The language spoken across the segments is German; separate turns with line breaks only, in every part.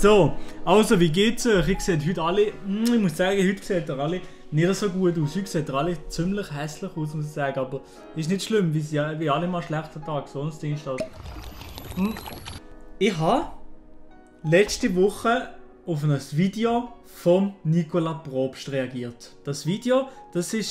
So, also wie geht's euch? Ich sehe heute alle, ich muss sagen, heute seht ihr alle nicht so gut aus. Heute seht ihr alle ziemlich hässlich aus, muss ich sagen, aber ist nicht schlimm, wie alle mal schlechter Tag, sonst ist das. Ich habe letzte Woche auf ein Video vom Nicola Probst reagiert. Das Video, das war,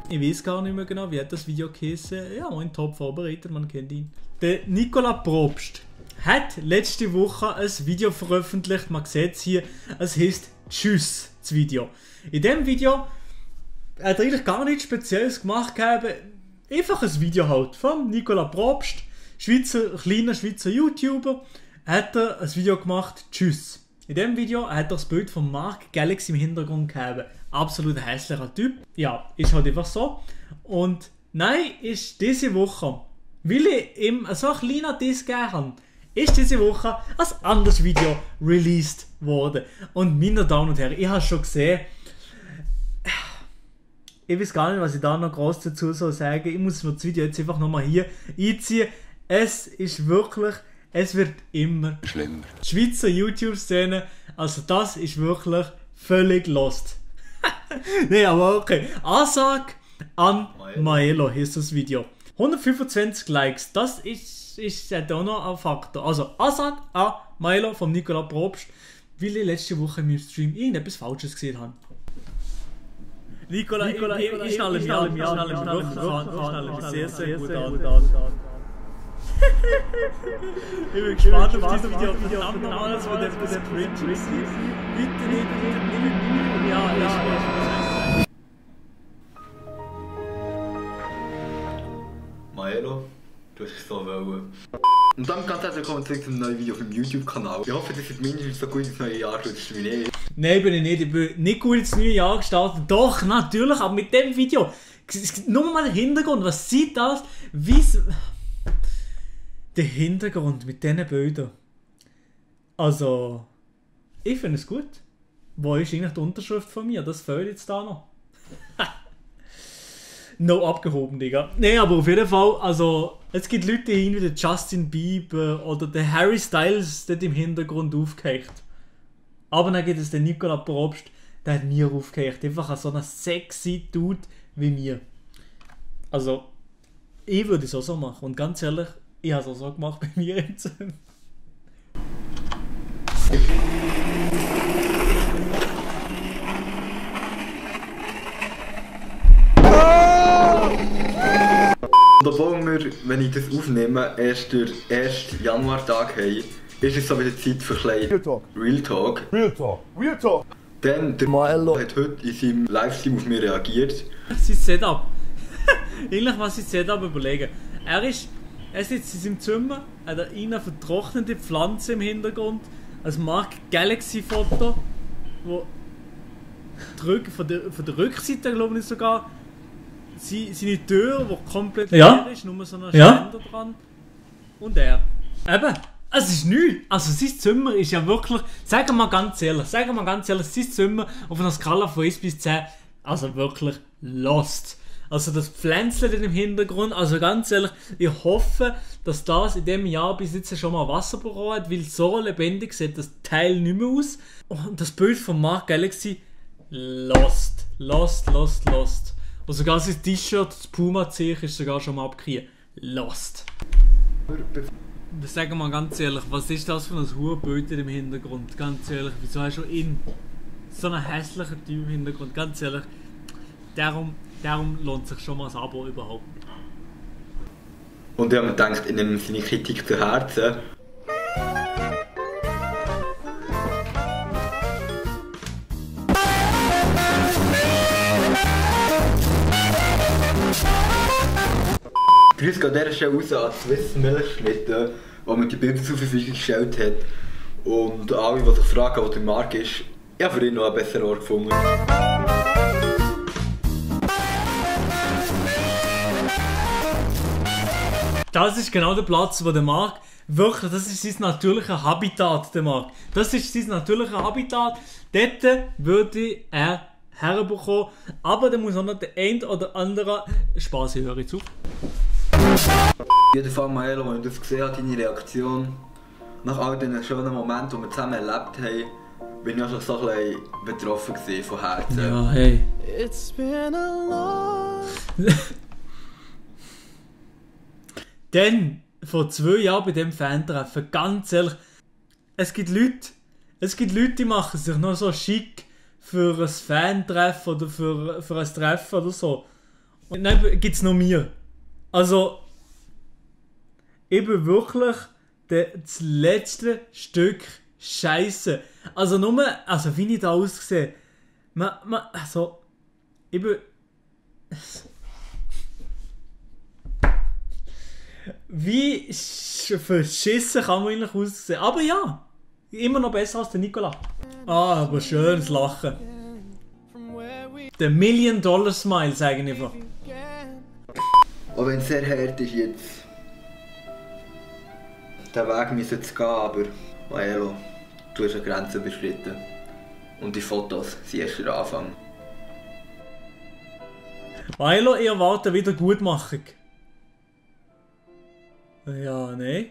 ich weiß gar nicht mehr genau, wie hat das Video geheißen. Ja, ein Top vorbereitet, man kennt ihn. Der Nicola Probst hat letzte Woche ein Video veröffentlicht, man sieht es hier, es heisst Tschüss, das Video. In diesem Video hat er eigentlich gar nichts Spezielles gemacht, einfach ein Video halt vom Nicola Probst, kleiner Schweizer YouTuber, hat er ein Video gemacht, Tschüss. In diesem Video hat er das Bild von Mark Galaxy im Hintergrund gehabt. Absolut hässlicher Typ. Ja, ist halt einfach so. Und nein, ist diese Woche, weil ich ihm so ein kleiner Diss gegeben habe, ist diese Woche ein anderes Video released worden. Und meine Damen und Herren, ich habe schon gesehen, ich weiß gar nicht, was ich da noch groß dazu soll sagen. Ich muss mir das Video jetzt einfach nochmal hier einziehen. Es ist wirklich, es wird immer schlimmer. Die Schweizer YouTube-Szene, also das ist wirklich völlig lost. Nee, aber okay. Ansage an Maelo ist das Video. 125 Likes, das ist auch noch ein Faktor. Also Ansage an Maelo vom Nicola Probst, weil ich letzte Woche in meinem Stream irgendetwas Falsches gesehen habe. Nicola, ich schnalle mich an, sehr, sehr gut an. Ich bin gespannt auf dieses Video, verdammt nochmal, dass wir das cringe ist. Bitte nicht. Ja.
Maelo, du hast es so wollen. Und dann ganz herzlich willkommen zurück zum neuen Video auf dem YouTube-Kanal. Ich hoffe, dass ihr mindestens so gut ins neue Jahr rutscht wie ich.
Nein, bin ich nicht. Ich bin nicht gut ins neue Jahr gestartet. Doch, natürlich, aber mit dem Video. Nur mal den Hintergrund, was sieht das? Der Hintergrund mit diesen Bildern. Also, ich finde es gut. Wo ist eigentlich die Unterschrift von mir? Das fehlt jetzt da noch. No abgehoben, Digga. Nee, aber auf jeden Fall, also, es gibt Leute hin wie der Justin Bieber oder der Harry Styles, der im Hintergrund aufgehängt. Aber dann gibt es den Nicola Probst, der hat mir aufgehängt. Einfach so einen sexy Dude wie mir. Also, ich würde es auch so machen. Und ganz ehrlich, ich habe es auch so gemacht bei mir im Zimmer.
Und obwohl wir, wenn ich das aufnehme, erst den 1. Januar-Tag haben, ist es so wieder Zeit für Real Talk. Denn der Maelo hat heute in seinem Livestream auf mich reagiert.
Sein Setup. Eigentlich was sein Setup überlegen. Er sitzt in seinem Zimmer, hat eine vertrocknete Pflanze im Hintergrund, ein Mark Galaxy Foto, wo von der Rückseite, glaube ich sogar, seine Tür, die komplett leer ist, nur so ein Ständer dran. Und er. Eben, es ist nichts. Also sein Zimmer ist ja wirklich, sagen wir mal ganz ehrlich, sein Zimmer auf einer Skala von 1 bis 10, also wirklich lost. Also das Pflänzchen im Hintergrund, also ganz ehrlich, ich hoffe, dass das in diesem Jahr bis jetzt schon mal Wasser bekommen hat, weil so lebendig sieht das Teil nicht mehr aus. Und das Bild von Mark Galaxy, lost. Und sogar sein T-Shirt, das Puma-Zeichen ist sogar schon mal abgekriegt. Lost. Sagen wir mal ganz ehrlich, was ist das für ein Hurenbild im Hintergrund? Ganz ehrlich, wieso hast du ihn so einen hässlichen Typ im Hintergrund? Ganz ehrlich, darum lohnt sich schon mal das Abo überhaupt.
Und ich habe mir gedacht, ich nehme seine Kritik zu Herzen. Grüß geht an dieser Stelle raus an Swiss Milchschnitte, der mir die Bilder zur Verfügung gestellt hat. Und alle, die sich fragen, wo der Mark ist, ich habe für ihn noch einen besseren Ort gefunden.
Das ist genau der Platz, wo der Mark wirklich, das ist sein natürlicher Habitat, der Mark. Das ist sein natürlicher Habitat. Dort würde er herbekommen, aber da muss auch noch der ein oder andere Spaß höre ich zu.
Auf jeden Fall, Maelo, wenn ich das gesehen habe, deine Reaktion, nach all diesen schönen Momenten, die wir zusammen erlebt haben, bin ich auch schon so ein bisschen betroffen von Herzen.
Ja, hey.
It's been a long...
Dann, vor 2 Jahren bei diesem Fan-Treffen, ganz ehrlich, es gibt Leute, die machen sich noch so schick für ein Fan-Treffen oder für ein Treffen oder so. Und dann gibt es noch mir. Also, ich bin wirklich das letzte Stück Scheiße. Also nur, also wie ich da aussehe. Also, ich bin... Wie verschissen kann man eigentlich aussehen? Aber ja, immer noch besser als der Nicola. Ah, aber schönes Lachen. Der $1-Million-Smile, sage ich einfach.
Auch wenn es sehr hart ist jetzt, den Weg müssen zu gehen, aber Maelo, du hast eine Grenze überschritten. Und die Fotos sind erst der Anfang.
Maelo, ich erwarte wieder Gutmachung. Ja, nein.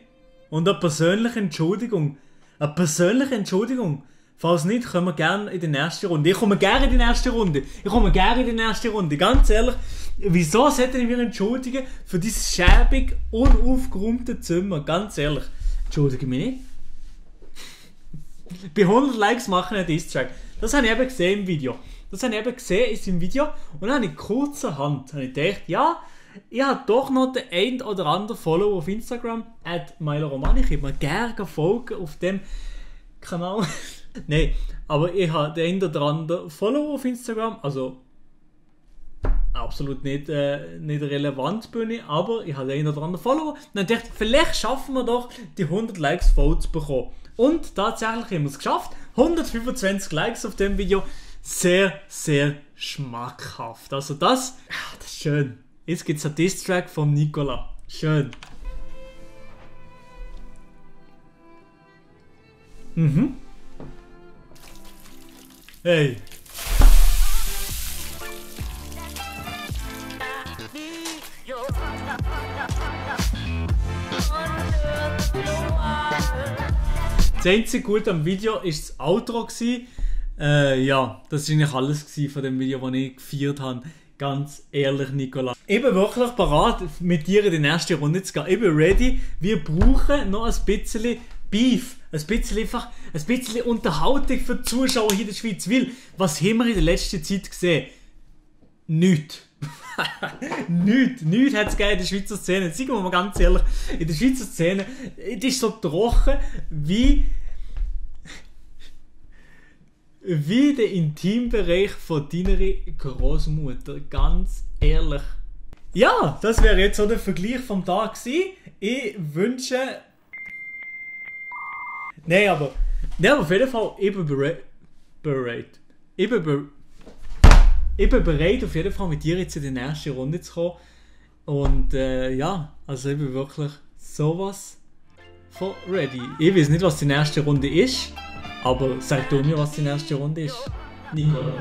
Und eine persönliche Entschuldigung. Eine persönliche Entschuldigung. Falls nicht, kommen wir gerne in die nächste Runde. Ich komme gerne in die nächste Runde. Ganz ehrlich, wieso sollte ich mich entschuldigen für dieses schäbig, unaufgeräumte Zimmer? Ganz ehrlich. Entschuldige mich nicht. Bei 100 Likes machen einen Diss-Track. Das habe ich eben gesehen im Video. Und dann habe ich kurzerhand gedacht, ja, ich habe doch noch den ein oder anderen Follower auf Instagram, @MiloRomani. Ich würde mir gerne folgen auf dem Kanal. Nein, aber ich habe den ein oder anderen Follower auf Instagram, also absolut nicht relevant bin ich, aber ich habe den ein oder anderen Follower. Und dann dachte ich, vielleicht schaffen wir doch die 100 Likes voll zu bekommen. Und tatsächlich haben wir es geschafft. 125 Likes auf dem Video. Sehr, sehr schmackhaft. Also das ist schön. Jetzt gibt es einen Diss-Track vom Nicola. Schön. Hey. Das einzige Gute am Video war das Outro. Ja, das war eigentlich alles von dem Video, das ich gefeiert habe. Ganz ehrlich, Nicola. Ich bin wirklich bereit, mit dir in die nächste Runde zu gehen. Ich bin ready. Wir brauchen noch ein bisschen Beef. Ein bisschen Unterhaltung für die Zuschauer hier in der Schweiz. Weil, was haben wir in der letzten Zeit gesehen? Nichts. Nichts hat es gegeben in der Schweizer Szene. Sagen wir mal ganz ehrlich, in der Schweizer Szene, es ist so trocken wie der Intimbereich von deiner Großmutter. Ganz ehrlich. Ja, das wäre jetzt so der Vergleich vom Tag gewesen. Ich wünsche... Nein, aber auf jeden Fall, ich bin bereit. Ich bin bereit, auf jeden Fall mit dir jetzt in die nächste Runde zu kommen. Und ja, also ich bin wirklich sowas von ready. Ich weiß nicht, was die nächste Runde ist, aber sag du mir, was die nächste Runde ist. Nicola.